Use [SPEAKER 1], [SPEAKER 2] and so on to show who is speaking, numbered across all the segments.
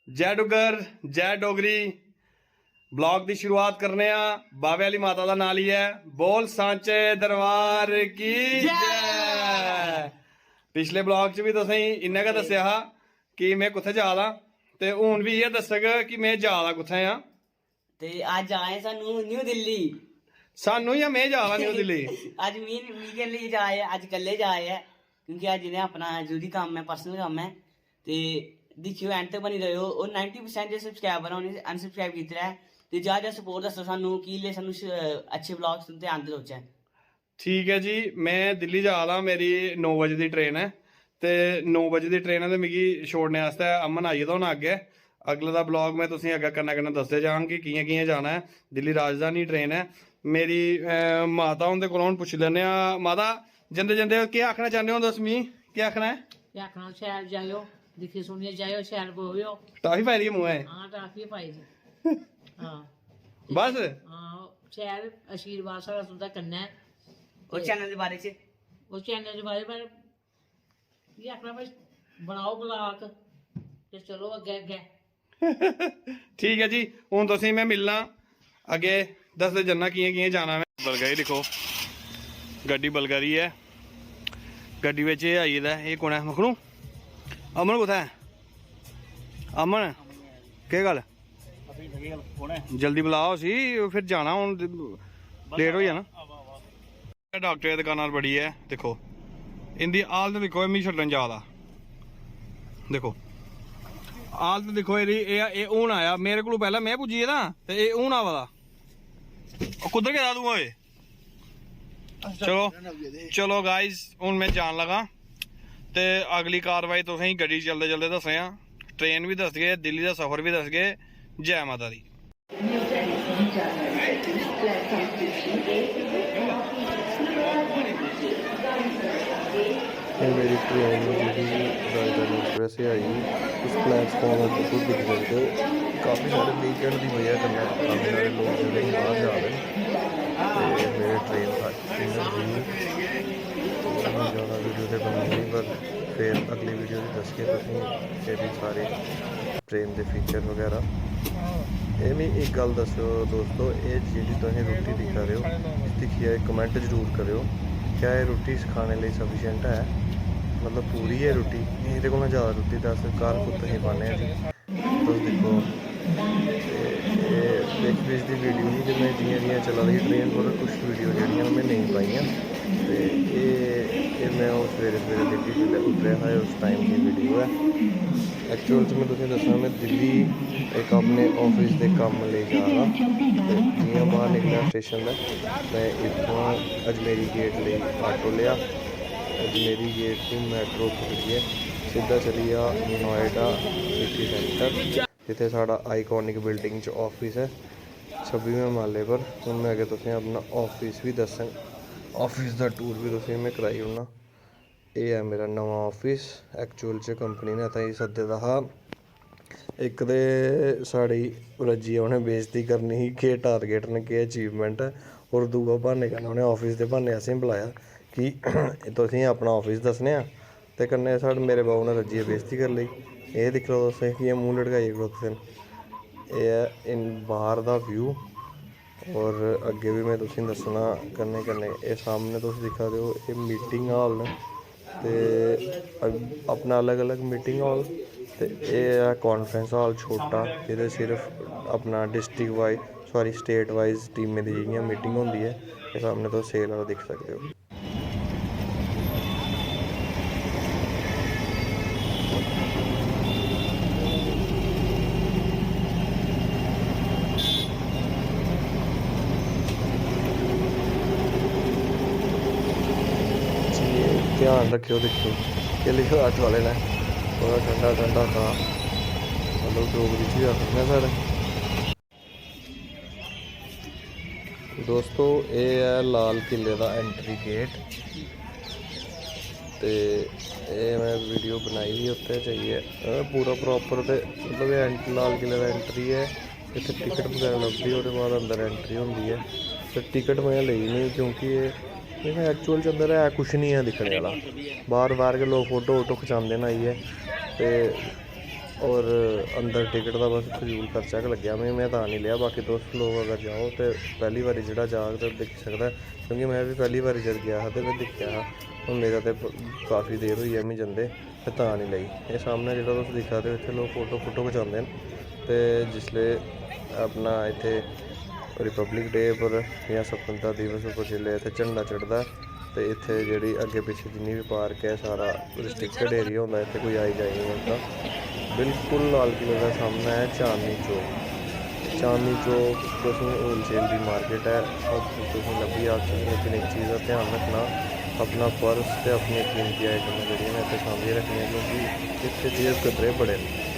[SPEAKER 1] जय डुगर जय डोगरी ब्लॉग की शुरुआत करने बावे वाली माता का नाम लिया बोल सांचे दरबार की जय। पिछले ब्लॉग च भी तुसें इन्ना गै दस्सेआ हा कि मैं कुत्थे जा दा ते हुन भी इयै दस्सग कि मैं जा दा कुत्थे आ
[SPEAKER 2] ते अज आए सानू न्यू दिल्ली
[SPEAKER 1] सानू या मैं जा दा न्यू दिल्ली
[SPEAKER 2] अज मी के लिए जाए अज कल्ले जाए है क्योंकि अज इन्हें अपना जरूरी काम है पर्सनल काम है ते दिखियो एंड तक बनी रहो और 90% जो सब्सक्राइबर उन्हें अनसब्सक्राइब किया है ते जा सपोर्ट दसो सानू की ले सानू अच्छे ब्लॉग्स ते आंदे रोचे। ठीक
[SPEAKER 1] है जी मैं दिल्ली जा रहा मेरी 9 बजे की ट्रेन है ते 9 बजे की ट्रेन है तो मिगी छोड़ने वास्ते अमन आई दा होना अग्गे अगले दा ब्लॉग मैं तुसें अग्गे कन्नै कन्नै दसदे जाङ कि कि'यां कि'यां जाना है। दिल्ली राजधानी ट्रेन है मेरी माता उंदे कोलों पुच्छी लैने माता जंदे जंदे केह् आखना चाहंदे हो तुस मिगी केह् आखना है?
[SPEAKER 3] केह् आखना शैल जायो दिक्खी सुनियै जायो शैल बोलो
[SPEAKER 1] टाफी पाई दी मुंहै
[SPEAKER 3] हां टाफी पाई दी हां
[SPEAKER 1] बस
[SPEAKER 3] हां शैल आशीर्वाद सारा तुंदा कन्नै
[SPEAKER 2] और चैनल दे बारे च
[SPEAKER 3] उस चैनल दे बारे में ये आखना भाई बनाओ ब्लॉग ते चलो अग्गे अग्गे
[SPEAKER 1] ठीक है जी हुन तुसें मैं मिलना अगे दसदे जन्ना कि'यां कि'यां जाना मैं। बलगई दिक्खो गड्डी बलगा दी है गड्डी बिच एह् आई गेदा एह् कु'न है मखनू अमन कुत्थै अमन केह् गल्ल जल्दी बुलाओ उसी फिर जाना हूँ लेट हो जाना। डॉक्टर की दुकान बड़ी है देखो इंदी हालत देखो मिगी छड्डन जा दा देखो हालत देखो एह्दी हून आया मेरे को पहले मैं पुज्जी गेदा ते एह् हून आवा दा कुद्धर गेदा तू होए। चलो चलो गाइस हूँ मैं जान लगा ते अगली कार्रवाई तुसें गड्डी चलते चलते दस्से ट्रेन भी दसगे दिल्ली का सफर भी दसगे। जय माता दी।
[SPEAKER 4] मेरी ट्रेन राजधानी एक्सप्रेस से आई उस प्लेटफॉर्म पर तुम दिख सकते हो काफ़ी सारे वीकेंड की वजह कन्नै काफ़ी सारे लोग जो बाहर जा रहे हैं मेरे ट्रेन ज़्यादा वीडियो तो बनाई पर फिर अगली वीडियो दस के तुम सारे ट्रेन के फीचर वगैरह ये मैं एक गल दसो दोस्तों ये जी तुम रोटी दिखा रहे हो दिखिए कमेंट जरूर करो क्या ये रोटी खाने लिए सफिशेंट है मतलब पूरी है रोटी ये को ज़्यादा रोटी दस घर कुत्ते ही पाने जी तुम देखो बिच बिच की वीडियो ही मैं जियां चला रही ट्रेन पर कुछ वीडियो जड़ियाँ मैं नहीं पाइया तो ये मैं सवेरे सवेरे दिल्ली जिसले उतरिया है उस टाइम की वीडियो है। एक्चुअल मैं तुसें दसा मैं दिल्ली एक अपने ऑफिस के काम ले जा रहा जियां बाहर निकलिया स्टेशन का मैं इतों अजमेरी गेट ले आटो लिया अजमेरी गेट को मैट्रो पकड़िए सीधा चली गया नोएडा सिटी सेंटर जिथे साड़ा आइकॉनिक बिल्डिंग ऑफिस है 26वें माले पर। हूँ मैं अगर तुसें अपना ऑफिस भी दस ऑफिस का टूर भी तुसें मैं कराई ओड़ना। ये है मेरा नवा ऑफिस एक्चुअल च कंपनी ने तां सद्दे दा हा एक तो साड़ी रज्जी उन्हें बेइज्जती करनी ही केह् टारगेट ने केह् अचीवमेंट है और दूआ बहाने कन्नै उन्हें ऑफिस के बहाने असें बुलाया कि तुसें अपना ऑफिस दस्सने ते कन्नै साढ़े मेरे बाबू ने रज्जियै बेइज्जती करी लेई। ये दिक्ख लो तुसें कि मूंह लटकाइयै खड़ोते न। ये है इन बाहर का व्यू और अगे भी मैं तुसें दस्सना कन्नै कन्नै ये सामने तुस दिक्खा दे हो ये मीटिंग हॉल न ते अपना अलग अलग मीटिंग हॉल ते ये है कॉन्फ्रेंस हॉल छोटा जिहदे सिर्फ अपना district wise sorry state wise टीमें दी जियां मीटिंग होंदी है ये सामने तुस सेल वाला दिक्ख सकते हो। ध्यान रखियो देखियो कि लिखो अज वाले ने थोड़ा ठंडा ठंडा था मतलब डोगरी च आखना साढ़े दोस्तों ये है लाल किले का एंट्री गेट तो ये मैं वीडियो बनाई ही उत्ते चाहिए पूरा प्रॉपर तो मतलब लाल किले का एंट्री है इतने टिकट वगैरह लगती है बाद अंदर एंट्री होंगी है तो टिकट मैं ली नहीं क्योंकि लेकिन एक्चुअल च अंदर है कुछ नहीं है दिखने वाला। बाहर बाहर के लोग फोटो वोटो खिचाते ना आइए ते और अंदर टिकट का बस फजूल खर्चा लग्या मैं तो नहीं लिया। बाकी दोस्त लोग अगर जाओ तो पहली बारी जो जाग तो दिख सकता है, क्योंकि मैं भी पहली बारी जब गया था तो मैं दिखा हाँ। हूँ मेरा तो काफ़ी देर हुई है मैं जंदे तो नहीं ली। ये सामने जो तुम दिखा दे इतने लोग फोटो फोटो खिचाते हैं तो जिसले अपना इतने रिपब्लिक डे पर या स्वतंत्रता दिवस पर जिसले इतने झंडा चढ़ता तो इतने जी अगे पिछे जिन्नी भी पार्क है सारा रिस्ट्रिक्टेड एरिया होंगे, इतने कोई आई जाए नहीं होता। बिल्कुल लाल किले का सामना है चांदनी चौक। चांदनी चौक तो होलसेल की मार्केट है, सब तुम लभी आ सकते, लेकिन एक चीज़ का ध्यान रखना अपना पर्स से अपनी कीमती आइटम जी इतने सामने रखनी, क्योंकि इतने जेब कतरे बड़े हैं।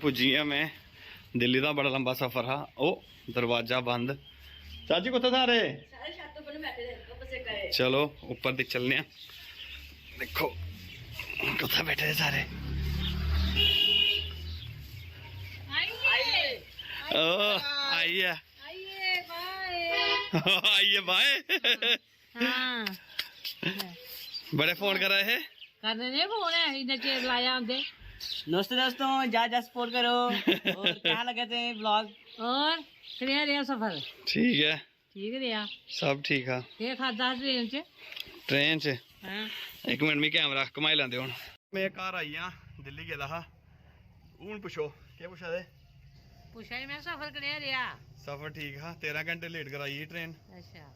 [SPEAKER 1] पुजी हाँ मैं दिल्ली का बड़ा लंबा सफर हा। ओ दरवाजा बंद। चाची कुत्थे सारे? चलो ऊपर दिख चलने। देखो कुत्थे बैठे थे सारे। आइए आइए बाय। बड़े फोन कर रहे हैं।
[SPEAKER 3] करने ने फोन है इन्ने चेर लाया आंदे।
[SPEAKER 2] दोस्तों जा सपोर्ट करो। और क्या लगे थे ब्लॉग?
[SPEAKER 3] और कनेहा रहा सफर?
[SPEAKER 1] ठीक है,
[SPEAKER 3] ठीक रहा।
[SPEAKER 1] सब ठीक है।
[SPEAKER 3] के खादा ट्रेन च?
[SPEAKER 1] ट्रेन च
[SPEAKER 3] हां
[SPEAKER 1] एक मिनट में कैमरा घुमाई लांदे हुन। मैं घर आई हां, दिल्ली गेदा हा। हून पुछो क्या पुछा दे?
[SPEAKER 3] पूछा ही मैं सफर कनेहा रहा?
[SPEAKER 1] सफर ठीक हा। 13 घंटे लेट कराई ही ट्रेन।
[SPEAKER 3] अच्छा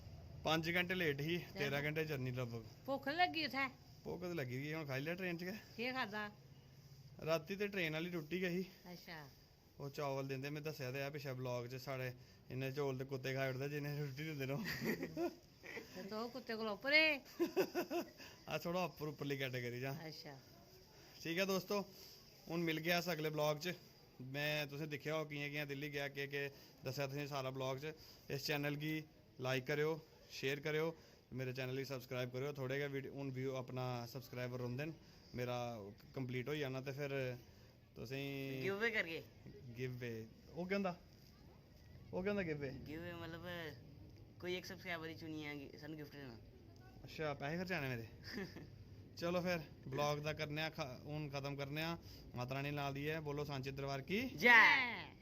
[SPEAKER 1] 5 घंटे लेट ही, 13 घंटे जर्नी लगभग।
[SPEAKER 3] भुख लगी उथे?
[SPEAKER 1] भुख तो लगी गई, हुन खाई लिया ट्रेन च।
[SPEAKER 3] के खादा?
[SPEAKER 1] राती ते ट्रेन वाली रुट्टी गई।
[SPEAKER 3] अच्छा
[SPEAKER 1] ਉਹ ਚਾਵਲ ਦਿੰਦੇ, ਮੈਂ ਦੱਸਿਆ ਤੇ ਆ ਪਿਛੇ ਬਲੌਗ 'ਚ ਸਾਡੇ ਇੰਨੇ ਚੌਲ ਤੇ ਕੁੱਤੇ ਖਾ ਉੜਦੇ ਜਿੰਨੇ ਰੋਟੀ ਦਿੰਦੇ ਨੇ।
[SPEAKER 3] ਤੇ ਤੋ ਕੁੱਤੇ ਕੋਲ ਉੱਪਰੇ।
[SPEAKER 1] ਆ ਥੋੜਾ ਉੱਪਰਲੀ ਕੈਟਾਗਰੀ ਜਾਂ।
[SPEAKER 3] ਅੱਛਾ
[SPEAKER 1] ਠੀਕ ਹੈ ਦੋਸਤੋ, ਹੁਣ ਮਿਲ ਗਿਆ ਅਸ ਅਗਲੇ ਬਲੌਗ 'ਚ। ਮੈਂ ਤੁਸੀਂ ਦੇਖਿਆ ਹੋ ਕਿਆਂ ਦਿੱਲੀ ਗਿਆ ਕਿ ਦੱਸਿਆ ਤੁਸੀਂ ਸਾਰਾ ਬਲੌਗ 'ਚ। ਇਸ ਚੈਨਲ की ਲਾਈਕ ਕਰਿਓ, ਸ਼ੇਅਰ ਕਰਿਓ, ਮੇਰੇ ਚੈਨਲ की ਸਬਸਕ੍ਰਾਈਬ ਕਰਿਓ। ਥੋੜੇ ਜਿਹਾ ਵੀਡੀਓ ਹੁਣ ਵੀ ਆਪਣਾ ਸਬਸਕ੍ਰਾਈਬਰ ਹੁੰਦੇ ਨੇ, ਮੇਰਾ ਕੰਪਲੀਟ ਹੋ ਜਾਣਾ ਤੇ ਫਿਰ ਤੁਸੀਂ
[SPEAKER 2] गिव करके
[SPEAKER 1] ਗਿਵ ਵੇ। ਉਹ ਕਹਿੰਦਾ ਗਿਵ ਵੇ।
[SPEAKER 2] गिव मतलब कोई एक सब्सक्राइबर ही चुनी है सन गिफ्ट देना।
[SPEAKER 1] ਅੱਛਾ, ਪੈਸੇ ਖਰਚਾਣੇ ਮੇਰੇ। ਚਲੋ ਫਿਰ ਬਲੌਗ ਦਾ ਕਰਨੇ ਆ ਹੁਣ ਖਤਮ ਕਰਨੇ ਆ। ਮਾਤਾ ਰਾਣੀ ਨਾਲ ਦੀ ਹੈ, ਬੋਲੋ ਸਾਂਚੇ ਦਰਬਾਰ ਕੀ।
[SPEAKER 2] जय।